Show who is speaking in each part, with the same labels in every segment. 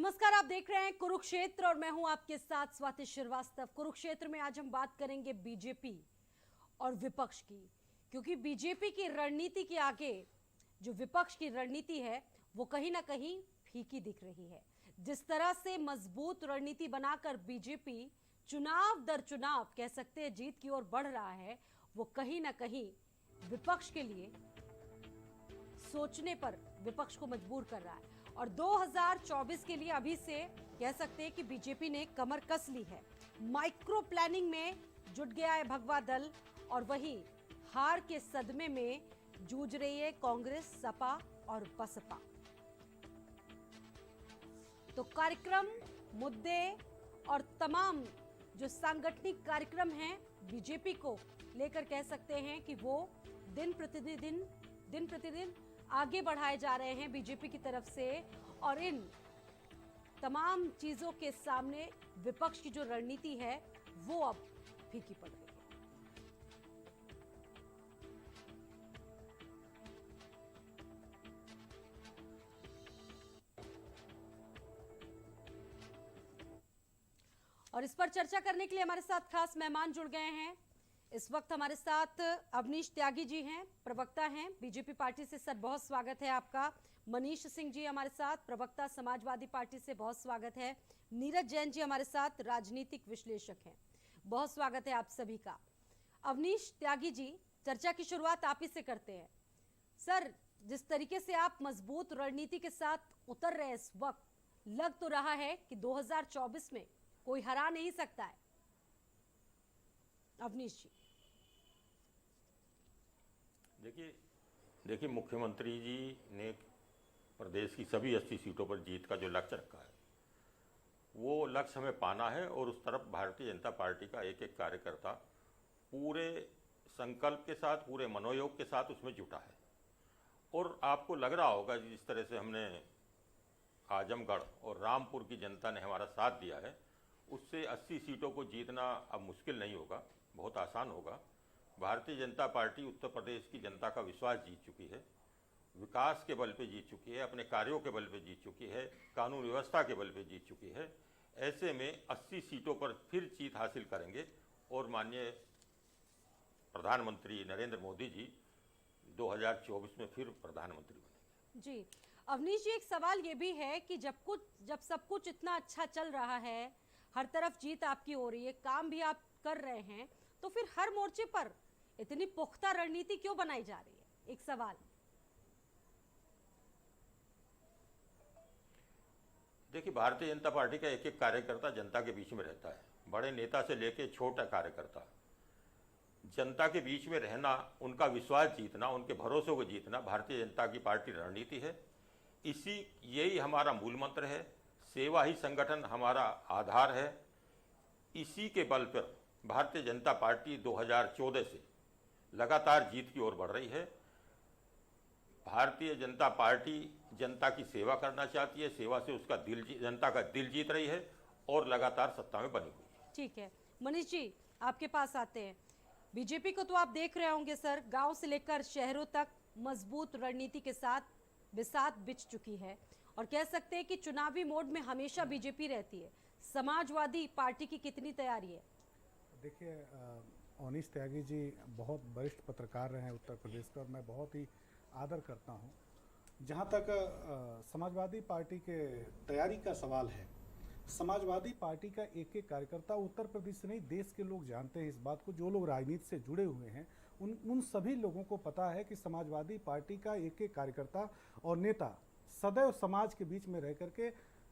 Speaker 1: नमस्कार, आप देख रहे हैं कुरुक्षेत्र और मैं हूं आपके साथ स्वाति श्रीवास्तव। कुरुक्षेत्र में आज हम बात करेंगे बीजेपी और विपक्ष की, क्योंकि बीजेपी की रणनीति के आगे जो विपक्ष की रणनीति है वो कहीं ना कहीं फीकी दिख रही है। जिस तरह से मजबूत रणनीति बनाकर बीजेपी चुनाव दर चुनाव कह सकते हैं जीत की ओर बढ़ रहा है, वो कहीं ना कहीं विपक्ष के लिए सोचने पर विपक्ष को मजबूर कर रहा है। और 2024 के लिए अभी से कह सकते हैं कि बीजेपी ने कमर कस ली है। माइक्रो प्लानिंग में जुट गया है भगवा दल और वहीं हार के सदमे में जूझ रही है कांग्रेस, सपा और बसपा। तो कार्यक्रम, मुद्दे और तमाम जो सांगठनिक कार्यक्रम हैं बीजेपी को लेकर कह सकते हैं कि वो दिन प्रतिदिन आगे बढ़ाए जा रहे हैं बीजेपी की तरफ से। और इन तमाम चीजों के सामने विपक्ष की जो रणनीति है वो अब फीकी पड़ रही है। और इस पर चर्चा करने के लिए हमारे साथ खास मेहमान जुड़ गए हैं। इस वक्त हमारे साथ अवनीश त्यागी जी हैं, प्रवक्ता हैं बीजेपी पार्टी से। सर, बहुत स्वागत है आपका। मनीष सिंह जी हमारे साथ, प्रवक्ता समाजवादी पार्टी से, बहुत स्वागत है। नीरज जैन जी हमारे साथ, राजनीतिक विश्लेषक हैं, बहुत स्वागत है आप सभी का। अवनीश त्यागी जी, चर्चा की शुरुआत आप ही से करते हैं। सर, जिस तरीके से आप मजबूत रणनीति के साथ उतर रहे इस वक्त, लग तो रहा है कि 2024 में कोई हरा नहीं सकता है। अवनीश जी,
Speaker 2: देखिए मुख्यमंत्री जी ने प्रदेश की सभी 80 सीटों पर जीत का जो लक्ष्य रखा है वो लक्ष्य हमें पाना है। और उस तरफ भारतीय जनता पार्टी का एक एक कार्यकर्ता पूरे संकल्प के साथ, पूरे मनोयोग के साथ उसमें जुटा है। और आपको लग रहा होगा जिस तरह से हमने आजमगढ़ और रामपुर की जनता ने हमारा साथ दिया है, उससे 80 सीटों को जीतना अब मुश्किल नहीं होगा, बहुत आसान होगा। भारतीय जनता पार्टी उत्तर प्रदेश की जनता का विश्वास जीत चुकी है, विकास के बल पे जीत चुकी है, अपने कार्यों के बल पे जीत चुकी है, कानून व्यवस्था के बल पे जीत चुकी है। ऐसे में 80 सीटों पर फिर जीत हासिल करेंगे और माननीय प्रधानमंत्री नरेंद्र मोदी जी 2024 में फिर प्रधानमंत्री बनेंगे।
Speaker 1: जी अवनीश जी, एक सवाल ये भी है कि जब सब कुछ इतना अच्छा चल रहा है, हर तरफ जीत आपकी हो रही है, काम भी आप कर रहे हैं, तो फिर हर मोर्चे पर इतनी पुख्ता रणनीति क्यों बनाई जा रही है? एक सवाल।
Speaker 2: देखिए, भारतीय जनता पार्टी का एक एक कार्यकर्ता जनता के बीच में रहता है, बड़े नेता से लेकर छोटा कार्यकर्ता। जनता के बीच में रहना, उनका विश्वास जीतना, उनके भरोसे को जीतना भारतीय जनता की पार्टी रणनीति है। यही हमारा मूल मंत्र है। सेवा ही संगठन हमारा आधार है। इसी के बल पर भारतीय जनता पार्टी 2014 से लगातार जीत की ओर बढ़ रही है। भारतीय जनता पार्टी जनता की सेवा करना चाहती है, सेवा से उसका जनता का दिल जीत रही है और लगातार सत्ता में बनी हुई है।
Speaker 1: ठीक है, मनीष जी आपके पास आते हैं। बीजेपी को तो आप देख रहे होंगे सर, गांव से लेकर शहरों तक मजबूत रणनीति के साथ बिसात बिछ चुकी है और कह सकते हैं कि चुनावी मोड में हमेशा बीजेपी रहती है। समाजवादी पार्टी की कितनी तैयारी है?
Speaker 3: देखिए, अवनीश त्यागी जी बहुत वरिष्ठ पत्रकार रहे हैं उत्तर प्रदेश का और मैं बहुत ही आदर करता हूं। जहां तक समाजवादी पार्टी के तैयारी का सवाल है, समाजवादी पार्टी का एक एक कार्यकर्ता उत्तर प्रदेश से नहीं, देश के लोग जानते हैं इस बात को। जो लोग राजनीति से जुड़े हुए हैं उन सभी लोगों को पता है कि समाजवादी पार्टी का एक एक कार्यकर्ता और नेता सदैव समाज के बीच में रह करके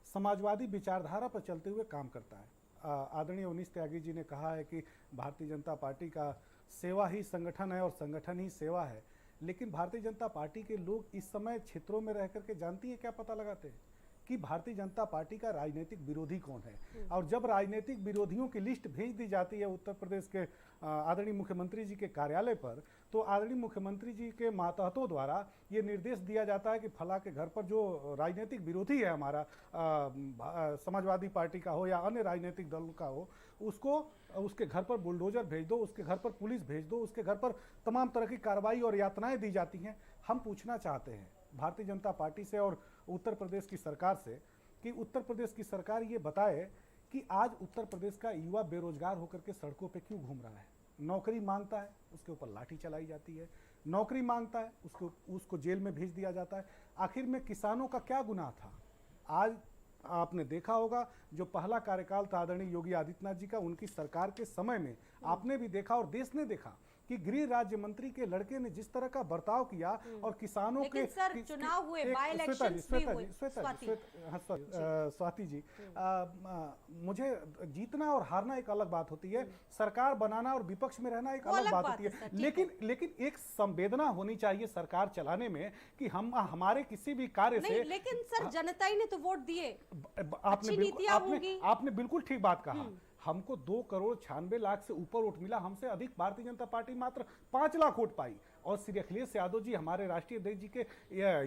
Speaker 3: समाजवादी विचारधारा पर चलते हुए काम करता है। आदरणीय अवनीश त्यागी जी ने कहा है कि भारतीय जनता पार्टी का सेवा ही संगठन है और संगठन ही सेवा है, लेकिन भारतीय जनता पार्टी के लोग इस समय क्षेत्रों में रह करके जानती है क्या पता लगाते हैं कि भारतीय जनता पार्टी का राजनीतिक विरोधी कौन है। और जब राजनीतिक विरोधियों की लिस्ट भेज दी जाती है उत्तर प्रदेश के आदरणीय मुख्यमंत्री जी के कार्यालय पर, तो आदरणीय मुख्यमंत्री जी के मातहतों द्वारा ये निर्देश दिया जाता है कि फला के घर पर जो राजनीतिक विरोधी है हमारा, समाजवादी पार्टी का हो या अन्य राजनीतिक दल का हो, उसको उसके घर पर बुलडोजर भेज दो, उसके घर पर पुलिस भेज दो, उसके घर पर तमाम तरह की कार्रवाई और यातनाएं दी जाती हैं। हम पूछना चाहते हैं भारतीय जनता पार्टी से और उत्तर प्रदेश की सरकार से कि उत्तर प्रदेश की सरकार ये बताए कि आज उत्तर प्रदेश का युवा बेरोजगार होकर के सड़कों पे क्यों घूम रहा है। नौकरी मांगता है, उसके ऊपर लाठी चलाई जाती है, नौकरी मांगता है, उसको जेल में भेज दिया जाता है। आखिर में किसानों का क्या गुनाह था? आज आपने देखा होगा जो पहला कार्यकाल था आदरणीय योगी आदित्यनाथ जी का, उनकी सरकार के समय में आपने भी देखा और देश ने देखा कि गृह राज्य मंत्री के लड़के ने जिस तरह का बर्ताव किया और किसानों के
Speaker 1: सर चुनाव हुए, बाय इलेक्शंस भी हुए।
Speaker 3: स्वाति जी, मुझे जीतना और हारना एक अलग बात होती है, सरकार बनाना और विपक्ष में रहना एक अलग बात होती है। लेकिन एक संवेदना होनी चाहिए सरकार चलाने में कि हम हमारे किसी भी कार्य से।
Speaker 1: लेकिन सर जनता ही ने तो वोट दिए,
Speaker 3: आपने बिल्कुल ठीक बात कहा। हमको 2,96,00,000 से ऊपर वोट मिला, हमसे अधिक भारतीय जनता पार्टी मात्र 5 लाख वोट पाई। और श्री अखिलेश यादव जी हमारे राष्ट्रीय अध्यक्ष जी के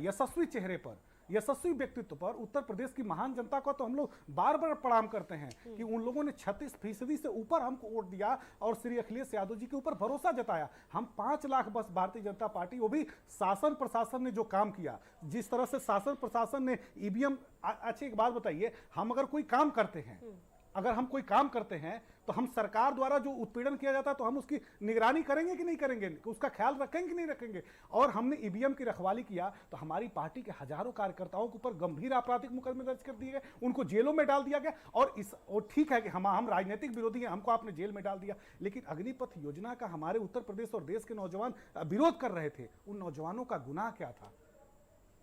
Speaker 3: यशस्वी चेहरे पर, यशस्वी व्यक्तित्व पर उत्तर प्रदेश की महान जनता को तो हम लोग बार बार प्रणाम करते हैं कि उन लोगों ने 36% से ऊपर हमको वोट दिया और श्री अखिलेश यादव जी के ऊपर भरोसा जताया। हम 5 लाख बस भारतीय जनता पार्टी, वो भी शासन प्रशासन ने जो काम किया, जिस तरह से शासन प्रशासन ने ईवीएम। अच्छी एक बात बताइए, हम अगर कोई काम करते हैं, अगर हम कोई काम करते हैं तो हम सरकार द्वारा जो उत्पीड़न किया जाता है तो हम उसकी निगरानी करेंगे कि नहीं करेंगे, उसका ख्याल रखेंगे कि नहीं रखेंगे। और हमने ईवीएम की रखवाली किया तो हमारी पार्टी के हजारों कार्यकर्ताओं के ऊपर गंभीर आपराधिक मुकदमे दर्ज कर दिए गए, उनको जेलों में डाल दिया गया। और ठीक है कि हम राजनीतिक विरोधी हैं, हमको आपने जेल में डाल दिया, लेकिन अग्निपथ योजना का हमारे उत्तर प्रदेश और देश के नौजवान विरोध कर रहे थे। उन नौजवानों का गुनाह क्या था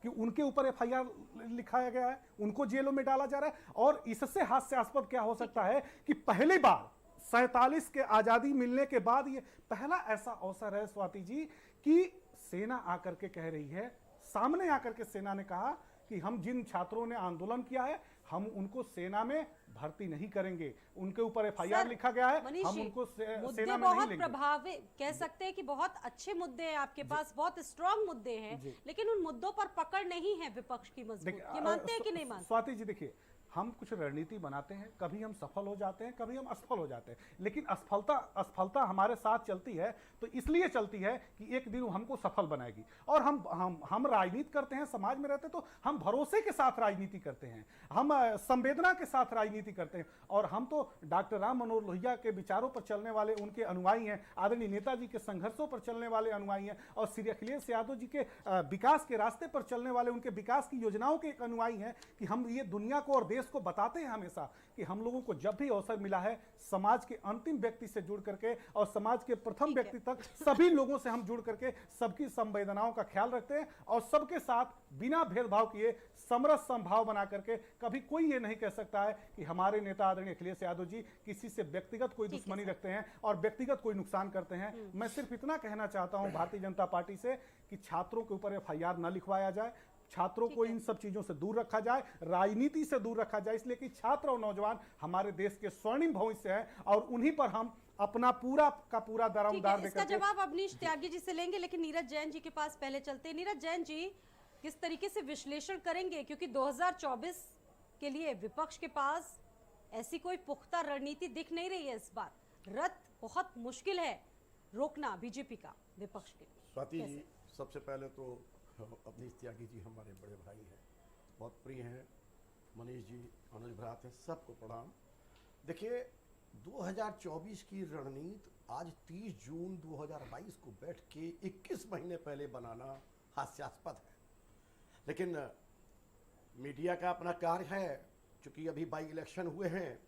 Speaker 3: कि उनके ऊपर एफआईआर लिखाया गया है, उनको जेलों में डाला जा रहा है। और इससे हास्यास्पद क्या हो सकता है कि पहली बार 47 के आजादी मिलने के बाद ये पहला ऐसा अवसर है स्वाति जी कि सेना आकर के कह रही है, सामने आकर के सेना ने कहा कि हम जिन छात्रों ने आंदोलन किया है हम उनको सेना में भर्ती नहीं करेंगे, उनके ऊपर एफआईआर लिखा गया है, हम उनको सेना में नहीं लेंगे।
Speaker 1: प्रभावी कह सकते हैं कि बहुत अच्छे मुद्दे हैं आपके पास, बहुत स्ट्रांग मुद्दे हैं, लेकिन उन मुद्दों पर पकड़ नहीं है विपक्ष की मजबूत। ये मानते हैं कि नहीं मानते?
Speaker 3: स्वाति जी देखिए, हम कुछ रणनीति बनाते हैं, कभी हम सफल हो जाते हैं, कभी हम असफल हो जाते हैं, लेकिन असफलता हमारे साथ चलती है तो इसलिए चलती है कि एक दिन हमको सफल बनाएगी। और हम राजनीति करते हैं, समाज में रहते हैं तो हम भरोसे के साथ राजनीति करते हैं, हम संवेदना के साथ राजनीति करते हैं। और हम तो डॉक्टर राम मनोहर लोहिया के विचारों पर चलने वाले उनके अनुयायी हैं, आदरणीय नेताजी के संघर्षों पर चलने वाले अनुयायी हैं, और श्री अखिलेश यादव जी के विकास के रास्ते पर चलने वाले, उनके विकास की योजनाओं के एक अनुयायी हैं। कि हम ये दुनिया को और देश को बताते हैं हमेशा कि हम लोगों को जब भी अवसर मिला है समाज के अंतिम व्यक्ति से जुड़ करके और समाज के प्रथम व्यक्ति तक सभी लोगों से हम जुड़ करके सबकी संवेदनाओं का ख्याल रखते हैं और सबके साथ बिना भेदभाव किए समरस समभाव बना करके कभी कोई ये नहीं कह सकता है कि हमारे नेता आदरणीय अखिलेश यादव जी किसी से व्यक्तिगत कोई दुश्मनी रखते हैं और व्यक्तिगत कोई नुकसान करते हैं। मैं सिर्फ इतना कहना चाहता हूं भारतीय जनता पार्टी से कि छात्रों के ऊपर एफआईआर न लिखवाया जाए, छात्रों को इन सब चीजों से दूर रखा जाए, राजनीति से दूर रखा जाए, इसलिए कि छात्र और नौजवान हमारे देश के स्वर्णिम भविष्य है और उन्हीं पर हम अपना पूरा का पूरा दारोमदार देकर।
Speaker 1: इसका जवाब अवनीश त्यागी जी से लेंगे, लेकिन नीरज जैन जी के पास पहले चलते हैं। नीरज जैन जी, किस तरीके से विश्लेषण करेंगे, क्योंकि 2024 के लिए विपक्ष के पास ऐसी कोई पुख्ता रणनीति दिख नहीं रही है। इस बार रथ बहुत मुश्किल है रोकना बीजेपी का विपक्ष के।
Speaker 4: स्वाति जी, सबसे पहले तो अवनीश त्यागी जी हमारे बड़े भाई हैं, बहुत प्रिय हैं, मनीष जी, अनुज भ्रात हैं, सबको प्रणाम। देखिए 2024 की रणनीति आज 30 जून 2022 को बैठ के 21 महीने पहले बनाना हास्यास्पद है, लेकिन मीडिया का अपना कार्य है। चूँकि अभी बाई इलेक्शन हुए हैं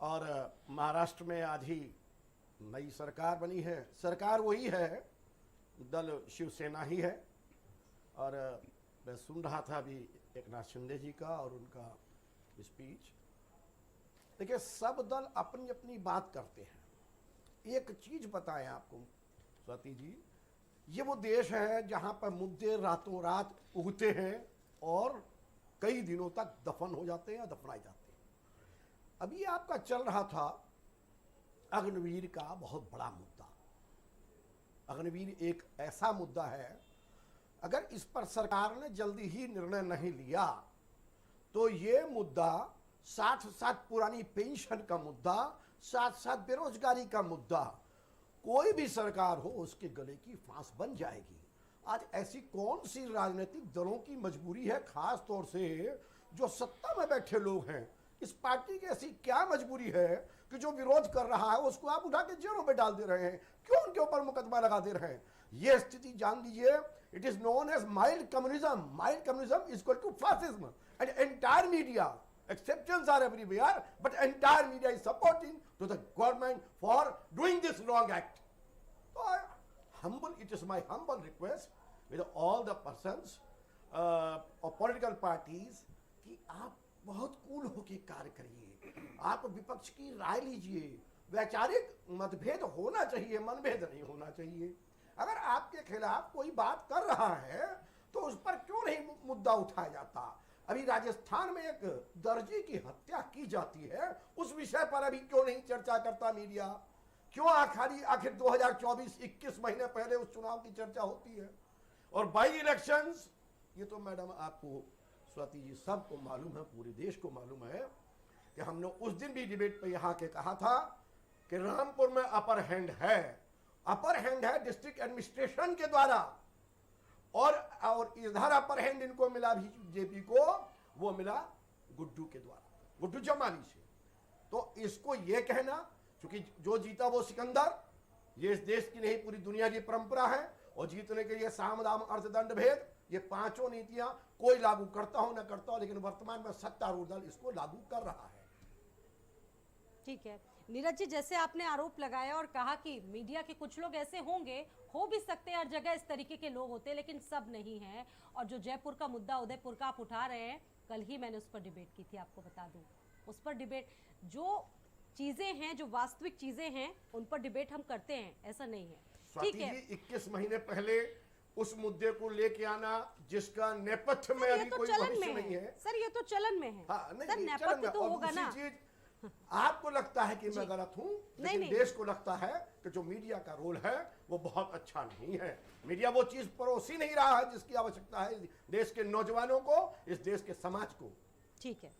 Speaker 4: और महाराष्ट्र में आज ही नई सरकार बनी है, सरकार वही है, दल शिवसेना ही है। और मैं सुन रहा था अभी एकनाथ शिंदे जी का और उनका स्पीच। देखिए सब दल अपनी अपनी बात करते हैं। एक चीज बताएं आपको स्वाति जी, ये वो देश है जहां पर मुद्दे रातों रात उगते हैं और कई दिनों तक दफन हो जाते हैं या दफनाए जाते हैं। अभी आपका चल रहा था अग्निवीर का बहुत बड़ा मुद्दा। अग्निवीर एक ऐसा मुद्दा है, अगर इस पर सरकार ने जल्दी ही निर्णय नहीं लिया तो ये मुद्दा साथ साथ पुरानी पेंशन का मुद्दा, साथ साथ बेरोजगारी का मुद्दा, कोई भी सरकार हो उसके गले की फांस बन जाएगी। आज ऐसी कौन सी राजनीतिक दलों की मजबूरी है, खास तौर से जो सत्ता में बैठे लोग हैं, इस पार्टी की ऐसी क्या मजबूरी है कि जो विरोध कर रहा है उसको आप उठा के जेलों में डाल दे रहे हैं, क्यों उनके ऊपर मुकदमा लगा दे रहे हैं? ये स्थिति जान लीजिए, it is known as mild communism. Mild communism is equal to fascism and entire media, exceptions are everywhere, but entire media is supporting to the government for doing this wrong act. So it is my humble request with all the persons of political parties कि आप बहुत cool होकर कार्य करिए, आप विपक्ष की राय लीजिए, वैचारिक मतभेद होना चाहिए, मनभेद नहीं होना चाहिए। अगर आपके खिलाफ कोई बात कर रहा है तो उस पर क्यों नहीं मुद्दा उठाया जाता? अभी राजस्थान में एक दर्जी की हत्या की जाती है, उस विषय पर अभी क्यों नहीं चर्चा करता मीडिया? क्यों आखिर 2024-21 महीने पहले उस चुनाव की चर्चा होती है? और बाई इलेक्शंस, ये तो मैडम आपको स्वाति जी सबको मालूम है, पूरे देश को मालूम है कि हमने उस दिन भी डिबेट पे यहाँ के कहा था कि रामपुर में अपर हैंड है डिस्ट्रिक्ट एडमिनिस्ट्रेशन के द्वारा, और इधर अपर हैंड इनको मिला बीजेपी को, वो मिला गुड्डू के द्वारा, गुड्डू जमाली से। तो इसको ये कहना, क्योंकि जो जीता वो सिकंदर, ये इस देश की नहीं पूरी दुनिया की परंपरा है, और जीतने के लिए साम दाम अर्थ दंड भेद, ये पांचों नीतियां कोई लागू करता हो न करता हो, लेकिन वर्तमान में सत्तारूढ़ दल इसको लागू कर रहा है।
Speaker 1: ठीक है नीरज जी, जैसे आपने आरोप लगाया और कहा कि मीडिया के कुछ लोग ऐसे होंगे, हो भी सकते हैं, हर जगह इस तरीके के लोग होते हैं, लेकिन सब नहीं हैं। और जो जयपुर का मुद्दा, उदयपुर का आप उठा रहे हैं, कल ही मैंने उस पर डिबेट की थी, आपको बता दूं। उस पर डिबेट, जो चीजें हैं, जो वास्तविक चीजें हैं, उन पर डिबेट हम करते हैं, ऐसा नहीं है। ठीक है,
Speaker 4: 21 महीने पहले उस मुद्दे को लेके आना जिसका नेपथ्य में अभी कोई भविष्य नहीं है।
Speaker 1: सर ये तो चलन में है। सर नेपथ्य तो होगा ना।
Speaker 4: आपको लगता है कि मैं गलत हूं, लेकिन देश को लगता है कि जो मीडिया का रोल है वो बहुत अच्छा नहीं है। मीडिया वो चीज परोसी नहीं रहा है जिसकी आवश्यकता है देश के नौजवानों को, इस देश के समाज को।
Speaker 1: ठीक है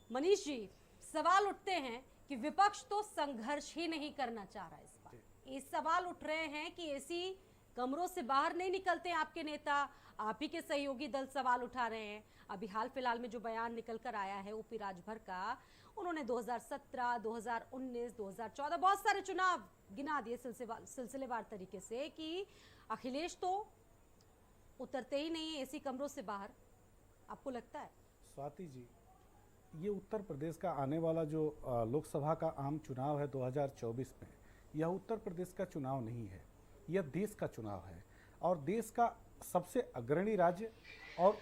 Speaker 1: मनीष जी, सवाल उठते हैं कि विपक्ष तो संघर्ष ही नहीं करना चाह रहा इस बार। ये सवाल उठ रहे हैं कि ऐसी कमरों से बाहर नहीं निकलते हैं आपके नेता, आप ही के सहयोगी दल सवाल उठा रहे हैं। अभी हाल फिलहाल में जो बयान निकल कर आया है ओपी राजभर का, उन्होंने 2017, 2019, 2014 बहुत सारे चुनाव गिना दिए सिलसिलेवार तरीके से कि अखिलेश तो उतरते ही नहीं है ऐसी कमरों से बाहर। आपको लगता है?
Speaker 3: स्वाति जी, ये उत्तर प्रदेश का आने वाला जो लोकसभा का आम चुनाव है 2024 में, यह उत्तर प्रदेश का चुनाव नहीं है, यह देश का चुनाव है। और देश का सबसे अग्रणी राज्य और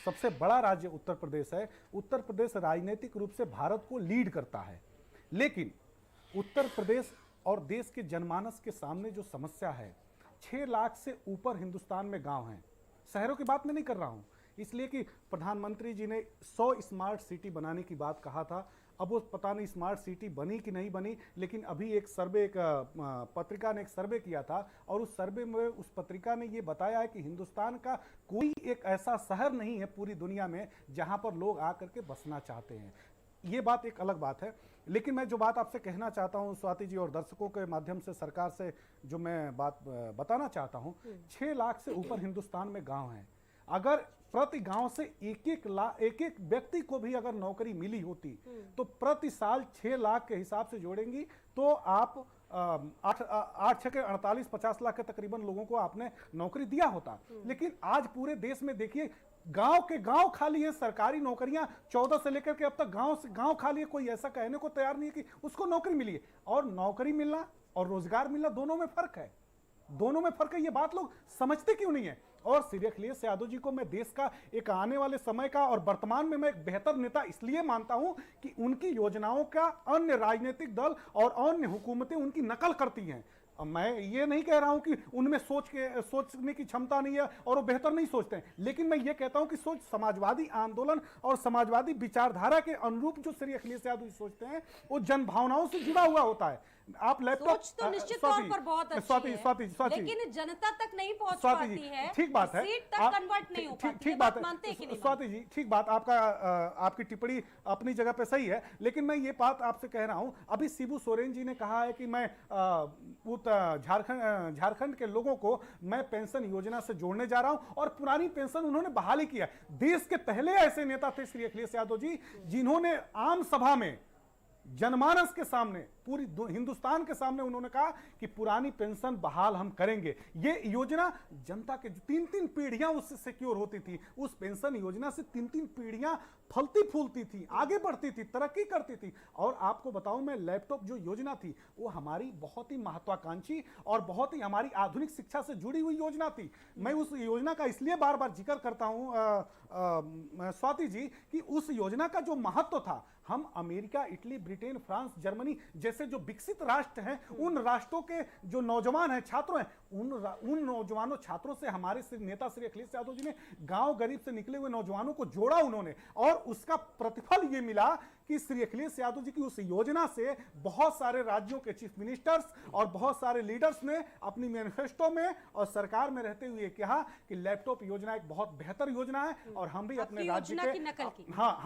Speaker 3: सबसे बड़ा राज्य उत्तर प्रदेश है। उत्तर प्रदेश राजनीतिक रूप से भारत को लीड करता है, लेकिन उत्तर प्रदेश और देश के जनमानस के सामने जो समस्या है, 6 लाख से ऊपर हिंदुस्तान में गांव हैं। शहरों की बात मैं नहीं कर रहा हूं, इसलिए कि प्रधानमंत्री जी ने 100 स्मार्ट सिटी बनाने की बात कहा था। अब वो पता नहीं स्मार्ट सिटी बनी कि नहीं बनी, लेकिन अभी एक सर्वे, एक पत्रिका ने एक सर्वे किया था, और उस सर्वे में उस पत्रिका ने ये बताया है कि हिंदुस्तान का कोई एक ऐसा शहर नहीं है पूरी दुनिया में जहां पर लोग आकर के बसना चाहते हैं। ये बात एक अलग बात है, लेकिन मैं जो बात आपसे कहना चाहता हूं स्वाति जी, और दर्शकों के माध्यम से सरकार से जो मैं बात बताना चाहता हूं, 6 लाख से ऊपर हिंदुस्तान में गाँव हैं। अगर प्रति गांव से एक एक व्यक्ति को भी अगर नौकरी मिली होती तो प्रति साल 6 लाख के हिसाब से जोड़ेंगी तो आप 48 लाख के तकरीबन लोगों को आपने नौकरी दिया होता। लेकिन आज पूरे देश में देखिए, गांव के गांव खाली है। सरकारी नौकरियां 14 से लेकर के अब तक गांव खाली है। कोई ऐसा कहने को तैयार नहीं है कि उसको नौकरी मिली है। और नौकरी मिलना और रोजगार मिलना, दोनों में फर्क है, दोनों में फर्क है। ये बात लोग समझते क्यों नहीं है? और श्री अखिलेश यादव जी को मैं देश का एक आने वाले समय का और वर्तमान में मैं एक बेहतर नेता इसलिए मानता हूं कि उनकी योजनाओं का अन्य राजनीतिक दल और अन्य हुकूमतें उनकी नकल करती हैं। मैं ये नहीं कह रहा हूं कि उनमें सोचने की क्षमता नहीं है और वो बेहतर नहीं सोचते हैं, लेकिन मैं ये कहता हूं कि सोच समाजवादी आंदोलन और समाजवादी विचारधारा के अनुरूप जो श्री अखिलेश यादव जी सोचते हैं वो जन भावनाओं से जुड़ा हुआ होता है। आप लैपटॉप
Speaker 1: सोच तो निश्चित तौर पर बहुत अच्छी है,
Speaker 3: स्वाति
Speaker 1: लेकिन जनता तक नहीं पहुंच
Speaker 3: स्वाति
Speaker 1: पाती
Speaker 3: जी,
Speaker 1: है,
Speaker 3: ठीक बात है,
Speaker 1: सीट तक
Speaker 3: आप-
Speaker 1: कन्वर्ट नहीं हो
Speaker 3: ठीक-
Speaker 1: पाती
Speaker 3: ठीक
Speaker 1: है,
Speaker 3: बात
Speaker 1: बात
Speaker 3: है
Speaker 1: मानते हैं कि नहीं
Speaker 3: स्वाति जी, ठीक बात, आपकी टिप्पणी अपनी जगह पे सही है, लेकिन मैं ये बात आपसे कह रहा हूं, अभी शिबू सोरेन जी ने कहा है कि मैं झारखंड के लोगों को मैं पेंशन योजना से जोड़ने जा रहा हूं, और पुरानी पेंशन उन्होंने बहाली किया। देश के पहले ऐसे नेता थे श्री अखिलेश यादव जी, जिन्होंने आम सभा में जनमानस के सामने, पूरी हिंदुस्तान के सामने उन्होंने कहा कि पुरानी पेंशन बहाल हम करेंगे। ये योजना जनता के 3-3 पीढ़ियां उससे सिक्योर होती थी। उस पेंशन योजना से 3-3 पीढ़ियां फलती फूलती थी, आगे बढ़ती थी, तरक्की करती थी। और आपको बताऊं मैं, लैपटॉप जो योजना थी वो हमारी बहुत ही महत्वाकांक्षी और बहुत ही हमारी आधुनिक शिक्षा से जुड़ी हुई योजना थी। मैं उस योजना का इसलिए बार बार जिक्र करता हूं स्वाति जी, कि उस योजना का जो महत्व था, हम America, Italy, Britain, France, Germany जैसे जो विकसित राष्ट्र हैं, उन राष्ट्रों के जो नौजवान हैं, छात्र हैं, उन नौजवानों छात्रों से हमारे नेता श्री अखिलेश यादव जी ने गांव गरीब से निकले हुए नौजवानों को जोड़ा उन्होंने, और उसका प्रतिफल ये मिला कि श्री अखिलेश यादव जी की उस योजना से बहुत सारे राज्यों के चीफ मिनिस्टर्स और बहुत सारे लीडर्स ने अपनी मैनिफेस्टो में और सरकार में रहते हुए कहा कि लैपटॉप योजना एक बहुत बेहतर योजना है, और हम भी अपने राज्य
Speaker 1: योजना की नकल की।
Speaker 3: हाँ,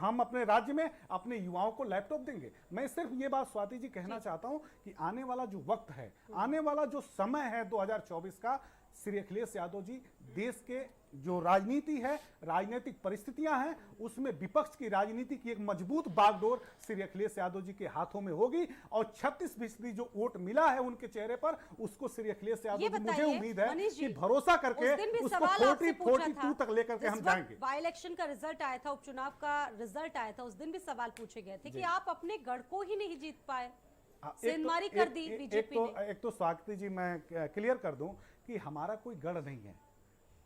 Speaker 3: हम अपने राज्य में अपने युवाओं को लैपटॉप देंगे। मैं सिर्फ ये बात स्वाति जी कहना चाहता हूं कि आने वाला जो वक्त है, आने वाला जो समय है 2024 का, श्री अखिलेश यादव जी देश के जो राजनीति है, राजनीतिक परिस्थितियां हैं, उसमें विपक्ष की राजनीति की एक मजबूत बागडोर श्री अखिलेश यादव जी के हाथों में होगी, और 36% जो वोट मिला है उनके चेहरे पर, उसको श्री अखिलेश यादव जी, मुझे उम्मीद है कि भरोसा करके उसको 42 तक लेकर के हम जाएंगे।
Speaker 1: बाई इलेक्शन का रिजल्ट आया था, उपचुनाव का रिजल्ट आया था, उस दिन भी सवाल पूछे गए थे कि आप अपने गढ़ को ही नहीं जीत पाए, सेंधमारी कर दी बीजेपी ने।
Speaker 3: एक तो स्वाति जी, मैं क्लियर कर दूं कि हमारा कोई गढ़ नहीं है।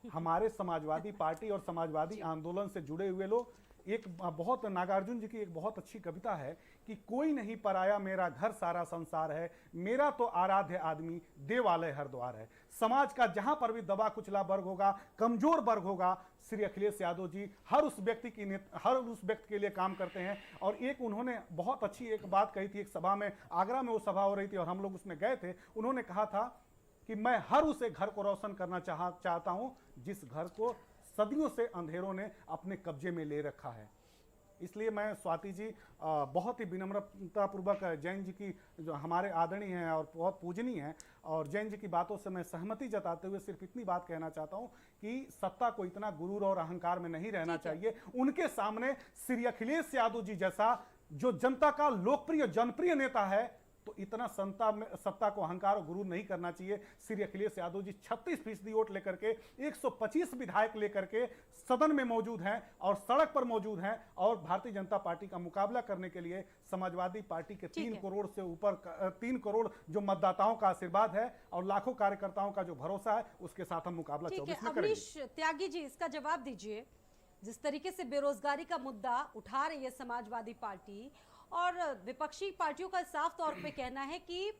Speaker 3: हमारे समाजवादी पार्टी और समाजवादी आंदोलन से जुड़े हुए लोग, एक बहुत, नागार्जुन जी की एक बहुत अच्छी कविता है कि कोई नहीं पराया मेरा घर सारा संसार है, मेरा तो आराध्य आदमी देवालय हर द्वार है। समाज का जहां पर भी दबा कुचला वर्ग होगा, कमजोर वर्ग होगा, श्री अखिलेश यादव जी हर उस व्यक्ति के लिए काम करते हैं। और एक उन्होंने बहुत अच्छी एक बात कही थी, एक सभा में, आगरा में वो सभा हो रही थी और हम लोग उसमें गए थे। उन्होंने कहा था कि मैं हर उसे घर को रोशन करना चाहता हूं जिस घर को सदियों से अंधेरों ने अपने कब्जे में ले रखा है। इसलिए मैं स्वाति जी बहुत ही विनम्रता पूर्वक जैन जी की, जो हमारे आदरणीय हैं और बहुत पूजनीय हैं, और जैन जी की बातों से मैं सहमति जताते हुए सिर्फ इतनी बात कहना चाहता हूं कि सत्ता को इतना गुरूर और अहंकार में नहीं रहना चाहिए। उनके सामने श्री अखिलेश यादव जी जैसा जो जनता का लोकप्रिय जनप्रिय नेता है, तो इतना सत्ता को अहंकार और गुरूर नहीं करना चाहिए। श्री अखिलेश यादव जी 36% वोट लेकर के 125 विधायक लेकर के सदन में मौजूद हैं और सड़क पर मौजूद हैं, और भारतीय जनता पार्टी का मुकाबला करने के लिए समाजवादी पार्टी के 3 करोड़ से ऊपर 3 करोड़ जो मतदाताओं का आशीर्वाद है और लाखों कार्यकर्ताओं का जो भरोसा है, उसके साथ हम मुकाबला 24 में करेंगे।
Speaker 1: अवनीश त्यागी जी, इसका जवाब दीजिए। जिस तरीके से बेरोजगारी का मुद्दा उठा रही है समाजवादी पार्टी, और विपक्षी पार्टियों का साफ तौर पे कहना है कि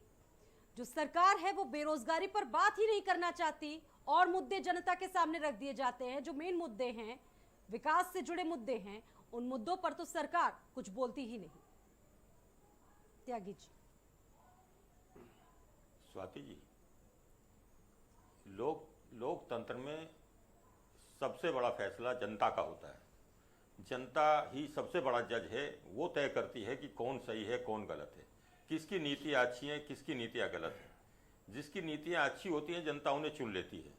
Speaker 1: जो सरकार है वो बेरोजगारी पर बात ही नहीं करना चाहती, और मुद्दे जनता के सामने रख दिए जाते हैं, जो मेन मुद्दे हैं, विकास से जुड़े मुद्दे हैं, उन मुद्दों पर तो सरकार कुछ बोलती ही नहीं। त्यागी जी।
Speaker 2: स्वाति जी, लोकतंत्र में सबसे बड़ा फैसला जनता का होता है। जनता ही सबसे बड़ा जज है। वो तय करती है कि कौन सही है, कौन गलत है, किसकी नीतियाँ अच्छी हैं, किसकी नीतियाँ गलत हैं। जिसकी नीतियाँ अच्छी होती हैं जनता उन्हें चुन लेती है,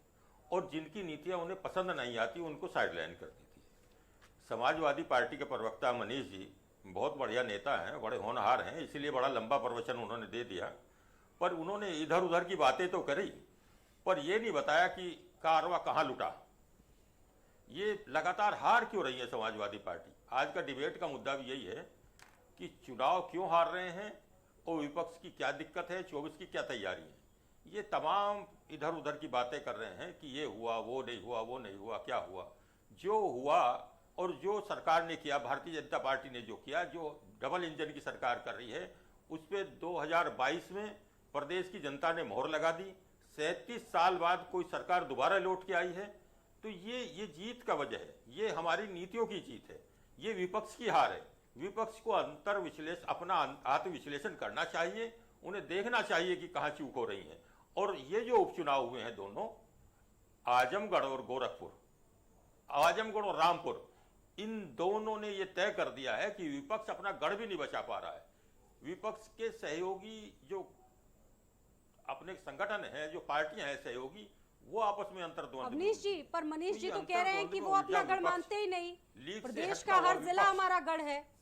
Speaker 2: और जिनकी नीतियाँ उन्हें पसंद नहीं आती उनको साइडलाइन कर देती है। समाजवादी पार्टी के प्रवक्ता मनीष जी बहुत बढ़िया नेता हैं, बड़े होनहार हैं, इसीलिए बड़ा लंबा प्रवचन उन्होंने दे दिया, पर उन्होंने इधर उधर की बातें तो करी, पर ये नहीं बताया कि कारवा कहाँ लुटा। ये लगातार हार क्यों रही है समाजवादी पार्टी। आज का डिबेट का मुद्दा भी यही है कि चुनाव क्यों हार रहे हैं और विपक्ष की क्या दिक्कत है, 24 की क्या तैयारी है। ये तमाम इधर उधर की बातें कर रहे हैं कि ये हुआ, वो नहीं हुआ, वो नहीं हुआ, क्या हुआ। जो हुआ और जो सरकार ने किया, भारतीय जनता पार्टी ने जो किया, जो डबल इंजन की सरकार कर रही है, उस पर 2022 में प्रदेश की जनता ने मोहर लगा दी। 37 साल बाद कोई सरकार दोबारा लौट के आई है, तो ये जीत का वजह है। ये हमारी नीतियों की जीत है, ये विपक्ष की हार है। विपक्ष को अपना आत्मविश्लेषण करना चाहिए, उन्हें देखना चाहिए कि कहाँ चूक हो रही है। और ये जो उपचुनाव हुए हैं दोनों, आजमगढ़ और गोरखपुर, आजमगढ़ और रामपुर, इन दोनों ने ये तय कर दिया है कि विपक्ष अपना गढ़ भी नहीं बचा पा रहा है। विपक्ष के सहयोगी जो अपने संगठन है, जो पार्टियां हैं सहयोगी, वो आपस में अंतर्द्वंद।
Speaker 1: अवनीश जी, पर मनीष जी
Speaker 2: तो
Speaker 1: तो
Speaker 2: ये
Speaker 1: कह रहे हैं कि वो अपना गढ़ मानते ही नहीं,
Speaker 2: लीग से
Speaker 1: प्रदेश
Speaker 2: हटता
Speaker 1: का
Speaker 2: हुआ
Speaker 1: हर जिला
Speaker 2: विपक्ष।
Speaker 1: हमारा गढ़ है।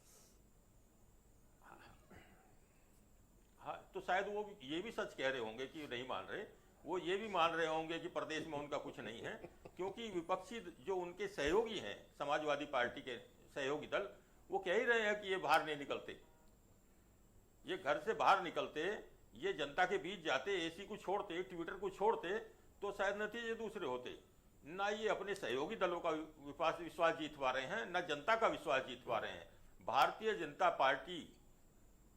Speaker 2: हाँ, तो शायद वो ये भी सच कह रहे होंगे कि नहीं मान रहे, वो ये भी मान रहे होंगे कि प्रदेश में उनका कुछ नहीं है, क्योंकि विपक्षी जो उनके सहयोगी हैं, समाजवादी पार्टी के सहयोगी दल, वो कह ही रहे हैं कि ये बाहर नहीं निकलते, ये घर से बाहर निकलते, ये जनता के बीच जाते, एसी को छोड़ते, ट्विटर को छोड़ते, तो शायद नतीजे दूसरे होते। ना ये अपने सहयोगी दलों का विश्वास जीत पा रहे हैं, ना जनता का विश्वास जीत पा रहे हैं। भारतीय जनता पार्टी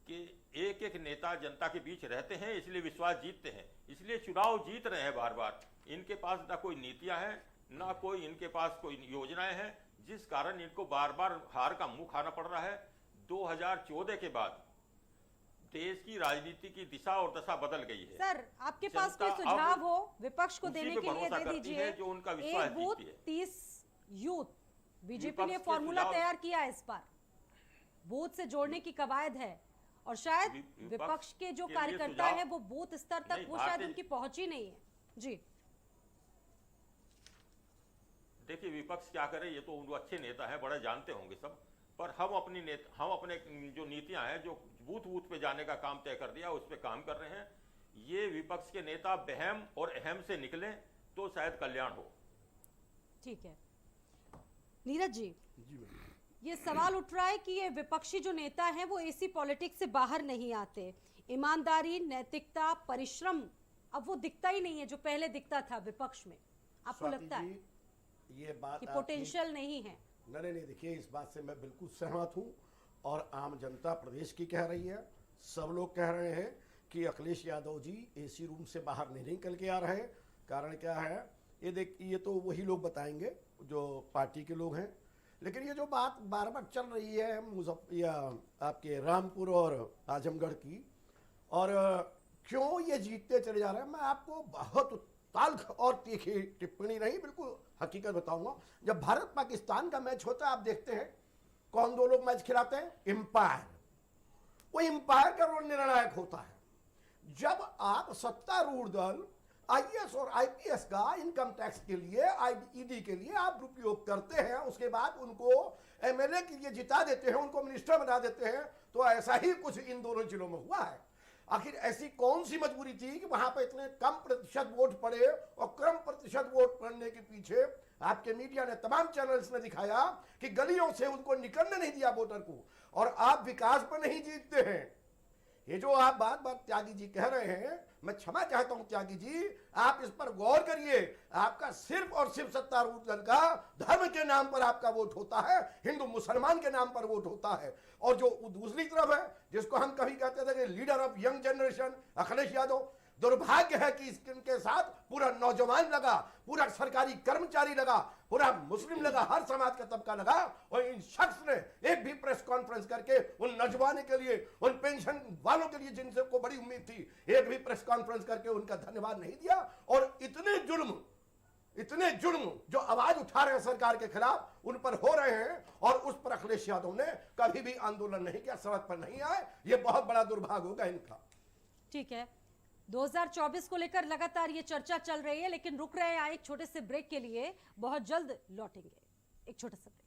Speaker 2: के एक एक नेता जनता के बीच रहते हैं, इसलिए विश्वास जीतते हैं, इसलिए चुनाव जीत रहे हैं बार बार। इनके पास ना कोई नीतियां हैं, ना कोई इनके पास कोई योजनाएं हैं, जिस कारण इनको बार बार हार का मुंह खाना पड़ रहा है। 2014 के बाद देश की राजनीति की दिशा और दशा बदल गई है।
Speaker 1: सर, आपके पास कोई
Speaker 2: जनता
Speaker 1: सुझाव
Speaker 2: अब
Speaker 1: हो विपक्ष को
Speaker 2: उसी
Speaker 1: देने
Speaker 2: पे
Speaker 1: के लिए
Speaker 2: भरोसा
Speaker 1: दे
Speaker 2: करती
Speaker 1: दीजिए।
Speaker 2: है जो उनका विश्वास
Speaker 1: एक बूथ
Speaker 2: जीतती है।
Speaker 1: 30 यूथ, बीजेपी
Speaker 2: विपक्ष
Speaker 1: ने
Speaker 2: के
Speaker 1: फॉर्मूला
Speaker 2: सुझाव-
Speaker 1: तैयार किया है इस बार, बूथ से जोड़ने की कवायद है, और शायद विपक्ष के जो
Speaker 2: के लिए
Speaker 1: कार्यकर्ता
Speaker 2: सुझाव-
Speaker 1: है वो बूथ स्तर तक
Speaker 2: नहीं,
Speaker 1: वो शायद
Speaker 2: भारतीय-
Speaker 1: उनकी पहुंच ही नहीं है। जी,
Speaker 2: देखिए विपक्ष क्या करे, ये तो वो अच्छे नेता हैं, बड़ा जानते होंगे सब, पर हम अपने जो नीतियां हैं, जो बूथ बूथ पे जाने का काम तय कर दिया, उस पे काम कर रहे हैं। ये विपक्ष के नेता बहम और अहम से निकले तो शायद कल्याण हो।
Speaker 1: ठीक है। नीरज जी,
Speaker 4: जी मैडम।
Speaker 1: ये सवाल उठ रहा है कि ये विपक्षी जो नेता हैं वो एसी पॉलिटिक्स से बाहर नहीं आते, ईमानदारी, नैतिकता, परिश्रम अब वो दिखता ही नहीं है जो पहले दिखता था विपक्ष में। आपको
Speaker 4: स्वाति
Speaker 1: लगता है
Speaker 4: जी, ये बात
Speaker 1: कि
Speaker 4: आपकी-
Speaker 1: पोटेंशियल नहीं है?
Speaker 4: नहीं, देखिए इस बात से मैं बिल्कुल सहमत हूँ, और आम जनता प्रदेश की कह रही है, सब लोग कह रहे हैं कि अखिलेश यादव जी एसी रूम से बाहर नहीं निकल के आ रहे। कारण क्या है, ये तो वही लोग बताएंगे जो पार्टी के लोग हैं। लेकिन ये जो बात बार बार चल रही है या आपके रामपुर और आजमगढ़ की, और क्यों ये जीतते चले जा रहे हैं, मैं आपको बहुत ताल्ख और तीखी टिप्पणी नहीं, बिल्कुल हकीकत बताऊंगा। जब भारत पाकिस्तान का मैच होता है, आप देखते हैं कौन दो लोग मैच खिलाते हैं, एम्पायर। वो एम्पायर का रोल निर्णायक होता है। जब आप सत्तारूढ़ दल आईएएस और आईपीएस का इनकम टैक्स के लिए, ईडी के लिए आप उपयोग करते हैं, उसके बाद उनको एमएलए के लिए जिता देते हैं, उनको मिनिस्टर बना देते हैं, तो ऐसा ही कुछ इन दोनों जिलों में हुआ है। आखिर ऐसी कौन सी मजबूरी थी कि वहां पर इतने कम प्रतिशत वोट पड़े, और कम प्रतिशत वोट पड़ने के पीछे आपके मीडिया ने, तमाम चैनल्स ने दिखाया कि गलियों से उनको निकलने नहीं दिया वोटर को, और आप विकास पर नहीं जीतते हैं। ये जो आप बात त्यागी जी कह रहे हैं, मैं क्षमा चाहता हूं त्यागी जी, आप इस पर गौर करिए। आपका सिर्फ और सिर्फ सत्तारूढ़ दल का धर्म के नाम पर आपका वोट होता है, हिंदू मुसलमान के नाम पर वोट होता है। और जो दूसरी तरफ है, जिसको हम कभी कहते थे कि leader of young generation Akhilesh Yadav, दुर्भाग्य है कि इनके साथ पूरा नौजवान लगा, पूरा सरकारी कर्मचारी लगा, पूरा मुस्लिम लगा, हर समाज का तबका लगा, और इन शख्स ने एक भी प्रेस कॉन्फ्रेंस करके उन नौजवानों के लिए, उन पेंशन वालों के लिए जिनसे को बड़ी उम्मीद थी, एक भी प्रेस कॉन्फ्रेंस करके उनका धन्यवाद नहीं दिया। और इतने जुर्म जो आवाज उठा रहे हैं सरकार के खिलाफ, उन पर हो रहे हैं, और उस पर अखिलेश यादव ने कभी भी आंदोलन नहीं किया, सड़क पर नहीं आए। ये बहुत बड़ा दुर्भाग्य होगा इनका।
Speaker 1: ठीक है, 2024 को लेकर लगातार ये चर्चा चल रही है, लेकिन रुक रहे हैं एक छोटे से ब्रेक के लिए, बहुत जल्द लौटेंगे। एक छोटा सा ब्रेक।